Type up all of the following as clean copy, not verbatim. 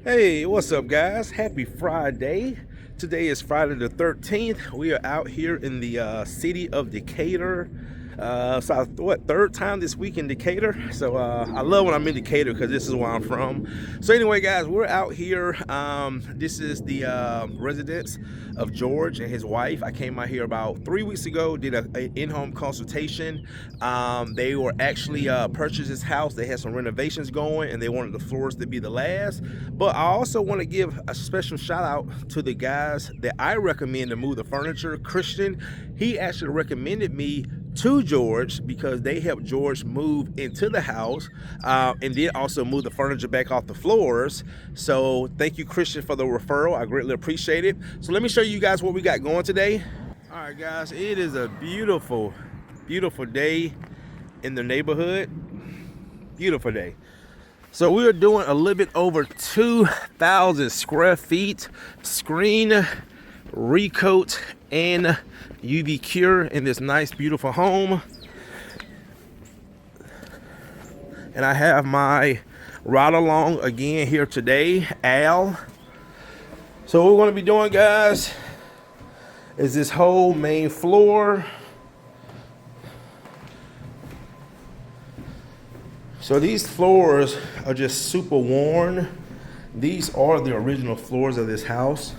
Hey, what's up, guys? Happy Friday. Today is Friday the 13th. We are out here in the city of Decatur. Third time this week in Decatur. So I love when I'm in Decatur because this is where I'm from. So anyway, guys, we're out here. This is the residence of George and his wife. I came out here about 3 weeks ago, did an in-home consultation. They were actually purchased this house. They had some renovations going and they wanted the floors to be the last. But I also want to give a special shout out to the guys that I recommend to move the furniture. Christian, he actually recommended me to George because they helped George move into the house and then also move the furniture back off the floors. So thank you, Christian, for the referral. I greatly appreciate it. So let me show you guys what we got going today. All right, guys, it is a beautiful, beautiful day in the neighborhood. Beautiful day. So we are doing a little bit over 2,000 square feet screen, recoat, and UV cure in this nice, beautiful home. And I have my ride along again here today, Al. So what we're going to be doing, guys, is this whole main floor. So these floors are just super worn. These are the original floors of this house.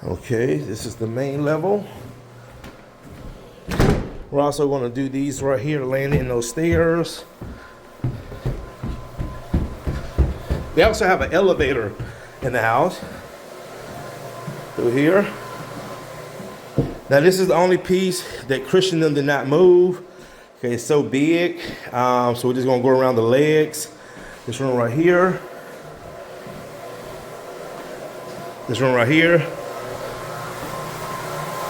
Okay, this is the main level. We're also going to do these right here, landing those stairs. We also have an elevator in the house through here. Now this is the only piece that Christian did not move. Okay, it's so big. So we're just going to go around the legs. This room right here. This room right here.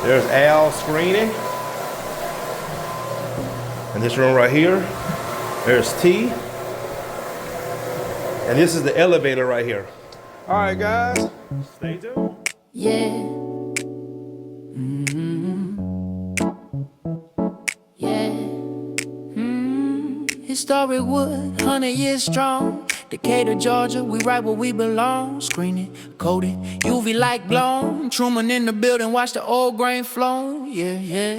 There's Al screening. And this room right here, there's T. And this is the elevator right here. All right, guys, stay tuned. Yeah. Yeah. Historic wood, 100 years strong. Decatur, Georgia, we right where we belong. Screening, coated, UV light blown. Truman in the building, watch the old grain flow. Yeah, yeah.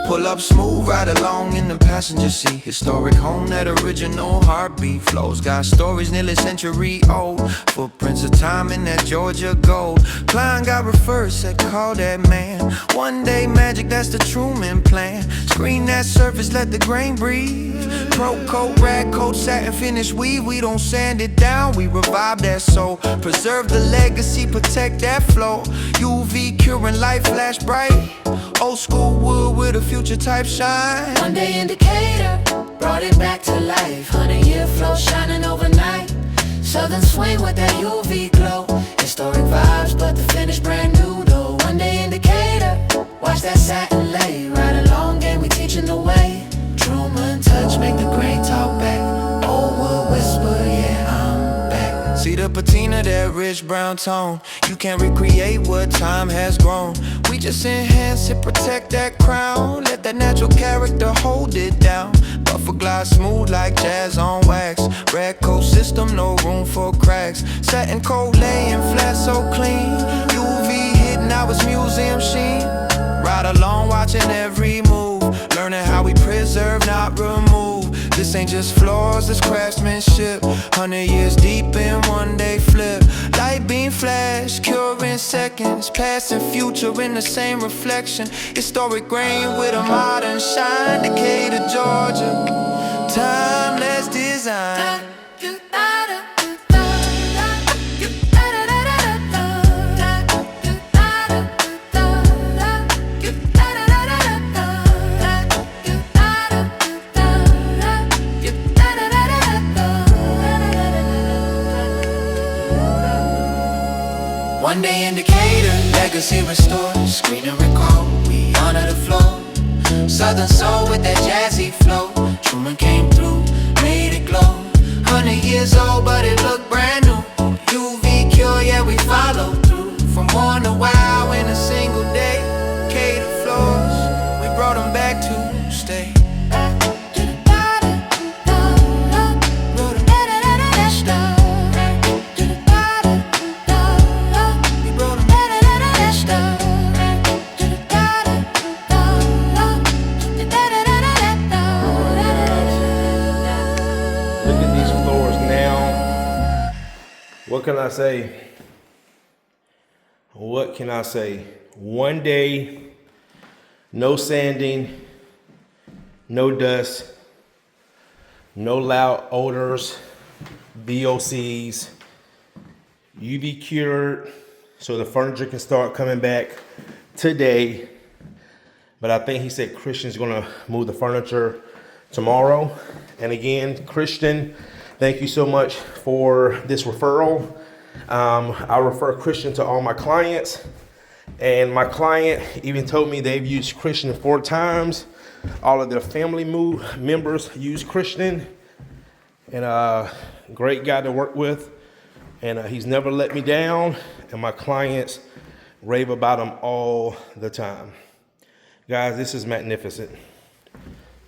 Pull up smooth, ride along in the passenger seat. Historic home, that original heartbeat flows. Got stories nearly century old. Footprints of time in that Georgia gold. Klein got referred, said call that man. One day magic, that's the Truman plan. Screen that surface, let the grain breathe. ProCoat RadCoat, satin finish weave. We don't sand it down, we revive that soul. Preserve the legacy, protect that flow. UV curing light, flash bright. Old school wood with a future type shine. One day in Decatur, brought it back to life. 100-year flow shining overnight. Southern swing with that UV glow. Historic vibes, but the finish brand new though. One day in Decatur, watch that satin lay. Ride along, game, we teaching the way. Truman touch, make the grain talk back. Old wood whisper, yeah, I'm back. See the patina, that rich brown tone. You can't recreate what time has grown. We just enhance it, protect that crown. Let that natural character hold it down. Buffer glide smooth like jazz on wax. RadCoat system, no room for cracks. Satin cold laying flat so clean. UV hidden, now it's museum sheen. Ride along watching every move. Learning how we preserve, not remove. This ain't just floors, this craftsmanship. 100 years deep in one day flip. Light beam flash, cure in seconds. Past and future in the same reflection. Historic grain with a modern shine. Decatur, Georgia, timeless design. legacy restored, screen and record, we honor the floor. Southern soul with that jazzy flow. Truman came through, made it glow. 100 years old, but it looked brand new. UV cure, yeah, we follow through. From morn to wow in a single day. Cater floors, we brought them back to stay. What can I say? What can I say? One day, no sanding, no dust, no loud odors, VOCs, UV cured, so the furniture can start coming back today. But I think he said Christian's gonna move the furniture tomorrow. And again, Christian, thank you so much for this referral. I refer Christian to all my clients, and my client even told me they've used Christian 4 times. All of their family members use Christian, and great guy to work with, and he's never let me down, and my clients rave about him all the time. Guys, this is magnificent.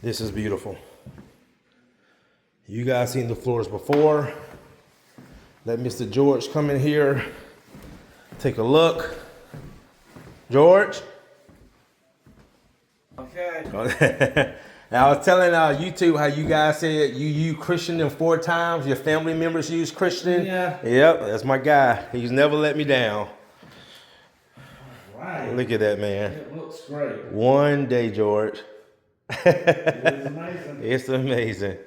This is beautiful. You guys seen the floors before. Let Mr. George come in here, take a look. George? Okay. Now, I was telling YouTube how you guys said you use Christian 4 times. Your family members use Christian. Yeah. Yep, that's my guy. He's never let me down. Right. Look at that, man. It looks great. One day, George. It's amazing. It's amazing.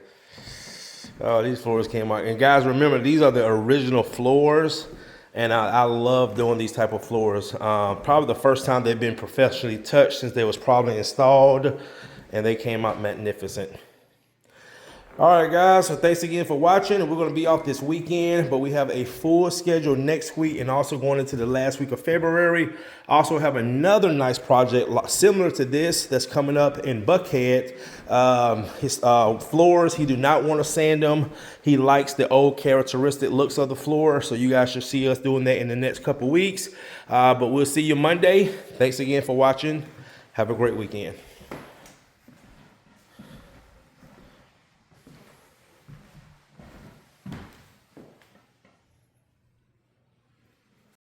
Oh, these floors came out. And guys, remember, these are the original floors. And I love doing these type of floors. Probably the first time they've been professionally touched since they was probably installed. And they came out magnificent. All right, guys. So thanks again for watching. We're going to be off this weekend, but we have a full schedule next week and also going into the last week of February. I also have another nice project similar to this that's coming up in Buckhead. His floors, he do not want to sand them. He likes the old characteristic looks of the floor. So you guys should see us doing that in the next couple weeks. But we'll see you Monday. Thanks again for watching. Have a great weekend.